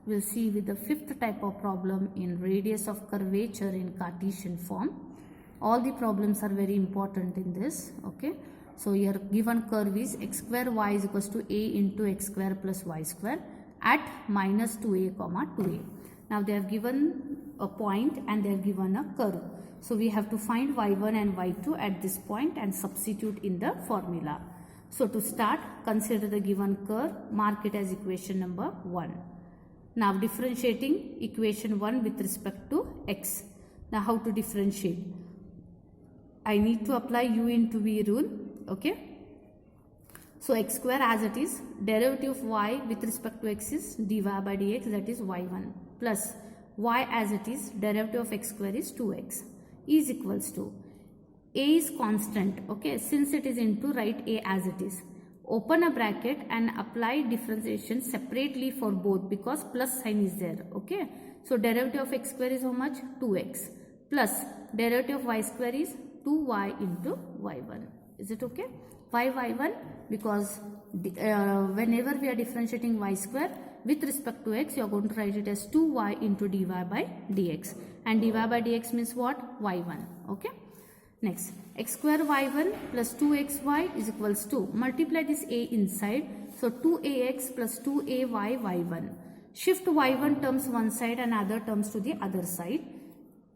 we'll see with the fifth type of problem in radius of curvature in Cartesian form. All the problems are very important in this. Okay, so your given curve is x square y is equals to a into x square plus y square at minus 2a comma 2a. Now they have given a point and they have given a curve. So we have to find y1 and y2 at this point and substitute in the formula. So to start, consider the given curve, mark it as equation number 1. Now differentiating equation 1 with respect to x. Now how to differentiate? I need to apply u into v rule. Okay. So x square as it is, derivative of y with respect to x is dy by dx, that is y1, plus y as it is, derivative of x square is 2x, is equals to, a is constant. Okay, since it is into, write a as it is. Open a bracket and apply differentiation separately for both because plus sign is there. Okay, so derivative of x square is how much? 2x, plus derivative of y square is 2y into y1. Is it okay? Why y1? Because whenever we are differentiating y square with respect to x, you are going to write it as 2y into dy by dx. And dy by dx means what? y1. Okay. Next, x square y1 plus 2xy is equals to, multiply this a inside. So 2ax plus 2ay y1. Shift y1 terms one side and other terms to the other side.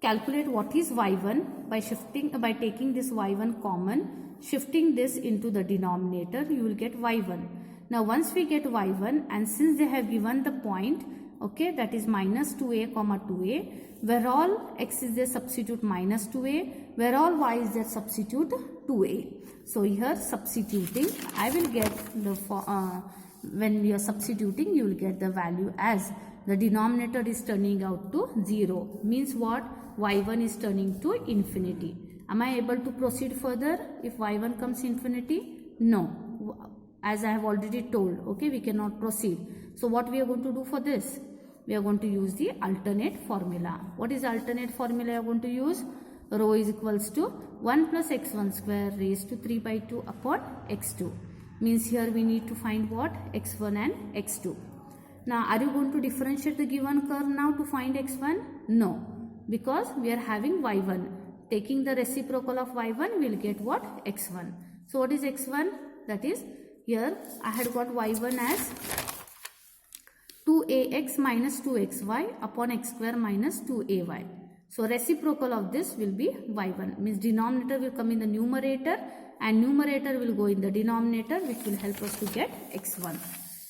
Calculate what is y1 by taking this y1 common. Shifting this into the denominator, you will get y1. Now once we get y1, and since they have given the point, okay, that is minus 2a comma 2a, where all x is there substitute minus 2a, where all y is there substitute 2a. So here substituting, I will get the when we are substituting, you will get the value as the denominator is turning out to 0. Means what? y1 is turning to infinity. Am I able to proceed further if y1 comes infinity? No. As I have already told, okay, we cannot proceed. So what we are going to do for this? We are going to use the alternate formula. What is alternate formula I are going to use? Rho is equals to 1 plus x1 square raised to 3 by 2 upon x2. Means here we need to find what? x1 and x2. Now are you going to differentiate the given curve now to find x1? No. Because we are having y1. Taking the reciprocal of y1, we will get what? x1. So what is x1? That is, here I had got y1 as 2ax minus 2xy upon x square minus 2ay. So reciprocal of this will be y1. Means denominator will come in the numerator and numerator will go in the denominator, which will help us to get x1.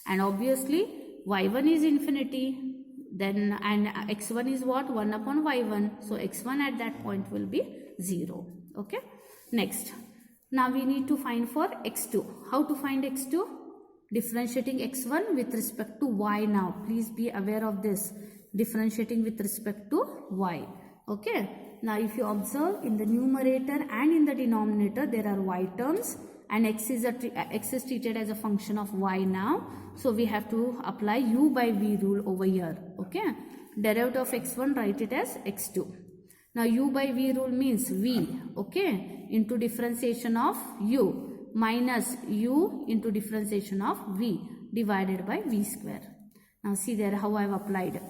And obviously y1 is infinity. Then and x1 is what? 1 upon y1. So x1 at that point will be 0. Okay. Next. Now we need to find for x2. How to find x2? Differentiating x1 with respect to y now. Please be aware of this. Differentiating with respect to y. Okay. Now if you observe in the numerator and in the denominator there are y terms. And x is treated as a function of y now. So we have to apply u by v rule over here. Okay. Derivative of x1, write it as x2. Now u by v rule means v, okay, into differentiation of u minus u into differentiation of v divided by v square. Now see there how I have applied.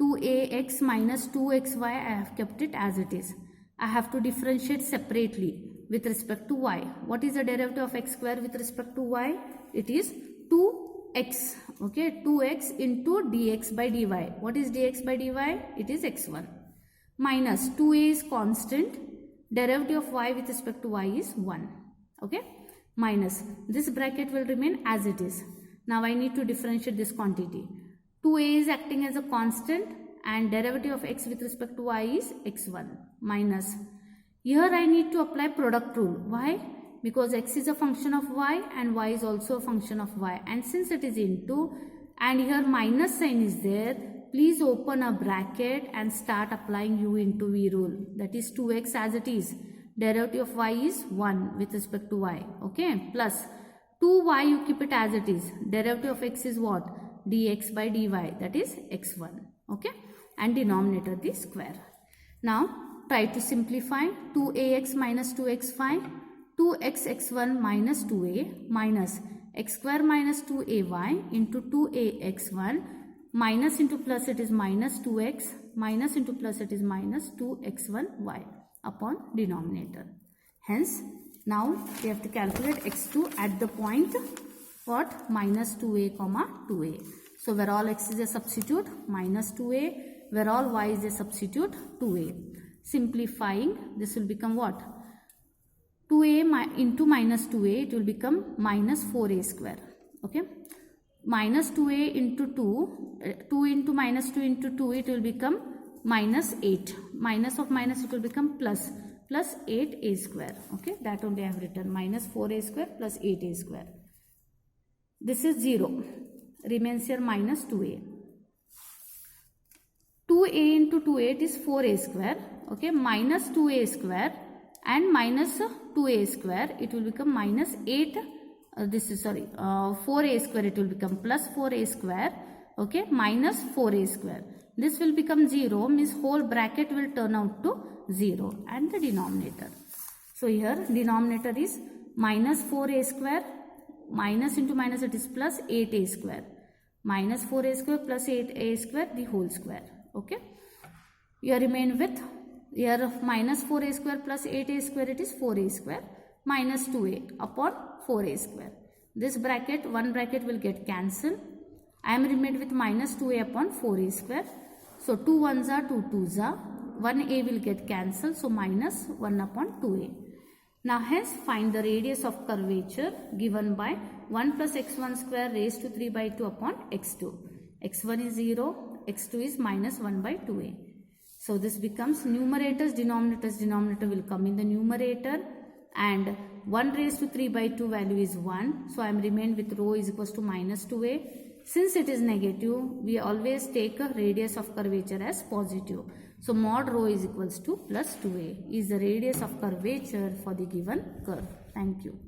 2ax minus 2xy, I have kept it as it is. I have to differentiate separately with respect to y. What is the derivative of x square with respect to y? It is 2x. Okay, 2x into dx by dy. What is dx by dy? It is x1. Minus 2a is constant. Derivative of y with respect to y is 1. Okay, minus this bracket will remain as it is. Now I need to differentiate this quantity. 2a is acting as a constant and derivative of x with respect to y is x1 minus. Here I need to apply product rule. Why? Because x is a function of y and y is also a function of y. And since it is into and here minus sign is there, please open a bracket and start applying u into v rule. That is 2x as it is. Derivative of y is 1 with respect to y. Okay. Plus 2y you keep it as it is. Derivative of x is what? Dx by dy. That is x1. Okay. And denominator the square. Now try to simplify. 2ax minus 2xy, 2xx1 minus 2a minus x square minus 2ay into 2ax1 minus into plus it is minus 2x, minus into plus it is minus 2x1y upon denominator. Hence, now we have to calculate x2 at the point what? Minus 2a comma 2a. So where all x is a substitute, minus 2a, where all y is a substitute, 2a. Simplifying, this will become what? 2a into minus 2a, it will become minus 4a square. Okay. Minus 2a into 2 into minus 2 into 2, it will become minus 8. Minus of minus, it will become plus 8a square. Okay. That only I have written, minus 4a square plus 8a square. This is 0. Remains here minus 2a. 2a into 2a, it is 4a square. Okay. Minus 2a square and minus 2a square, it will become minus 8. 4a square, it will become plus 4a square. Okay. Minus 4a square. This will become 0, means whole bracket will turn out to 0 and the denominator. So here denominator is minus 4a square, minus into minus it is plus 8a square. Minus 4a square plus 8a square, the whole square. Okay. You remain with here minus 4a square plus 8a square, it is 4a square minus 2a upon 4a square. This bracket, one bracket will get cancelled. I am remained with minus 2a upon 4a square. So 2 ones are 2 twos are. 1a will get cancelled. So minus 1 upon 2a. Now hence find the radius of curvature given by 1 plus x1 square raised to 3 by 2 upon x2. x1 is 0, x2 is minus 1 by 2a. So this becomes numerators, denominator will come in the numerator, and 1 raised to 3 by 2 value is 1. So I am remained with rho is equals to minus 2a. Since it is negative, we always take a radius of curvature as positive. So mod rho is equals to plus 2a is the radius of curvature for the given curve. Thank you.